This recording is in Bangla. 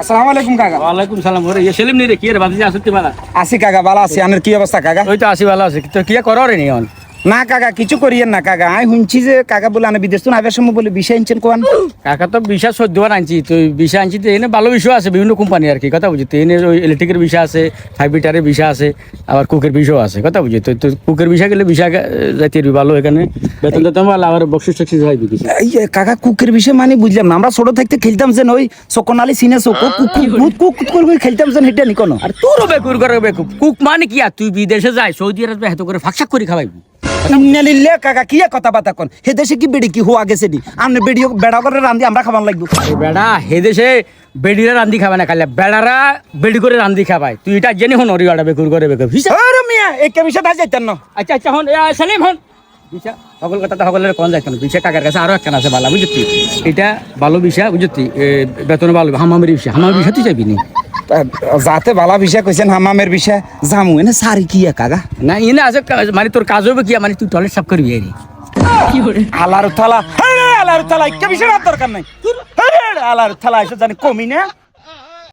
আসসালামু আলাইকুম কাকা। ওয়ালাইকুম সালাম। ওরে ইয়ে সেলিম নি রে কি রে বাদি আসতে বালা আছি কাকা, ভালো আছি। আনের কি অবস্থা কাকা? ওই তো আসি ভালো আছে তো কি করো রে নিয়ন না কাকা কিছু করিয়েন না কাকা। আমি শুনছি যে কাকা বলে আনে বিদেশ তো আবার সময় বলে বিষয় আনছেন কোন কাকা তো বিশা 14 আনছি তো বিশা আনছি তো এনে ভালো বিষয় আছে বিভিন্ন কোম্পানি আর কি কথা বুঝি তো এনে ওই ইলেকট্রিকের বিষয় আছে 5 লিটারের বিষয় আছে আবার কুকের বিষয় আছে কথা বুঝি তো তো কুকের বিষয় গেলে বিষয় জাতীয় ভালো এখানে বেতন তো ভালো আবার বকশিস টকশিস হয় কিছু এই যে কাকা কুকের বিষয় মানে বুঝলাম না। আমরা ছোট থাকতে খেলতাম যেন ওই চকনালি সিনে চক কুক করে খেলতাম যেন এটা নি কোনো। আর তোর বেকুর করে বেকুব কুক মানে কি আর তুই বিদেশে যাই সৌদি আরবে এত করে ফাকশাক করে খাওয়াইবি ইন্নালিল্লাহ কাকা কি কথা বাতা কোন হে দেশে কি বেড়ি কি হওয়া গেছে নি আমনে বেড়িও বেড়া করে রান্ধি আমরা খাবার লাগবো। আরে বেড়া হে দেশে বেডিরা রান্ধি খাবে না খালে বেড়ারা বেডি করে রান্ধি খাবাই তুই এটা জেনে হন অরিয়াটা বেকুর করে বেকুব হিসাব। আরে মিয়া এই কেমিশা না যাইতেন না। আচ্ছা আচ্ছা হন সেলিম হন বিষা সকল কথা সকলের কোন যাইতো না বিষা কাকার কাছে আরো একটা আছে ভালো বুঝতি এটা ভালো বিষা বুঝতি বেতন ভালো হামামের বিষা হামামের বিষা তুই যাবি নি যাতে বালা বিষয় কইছেন হামামের বিষয় জামু এনে সারি কি কাকা না ইনে আছে মানে তোর কাজ হবে কি মানে তুই টয়লেট সাফ করবি এই আলার থালা আলার থালা কেমিশা দরকার নাই আলার থালা এসে জানি কমি না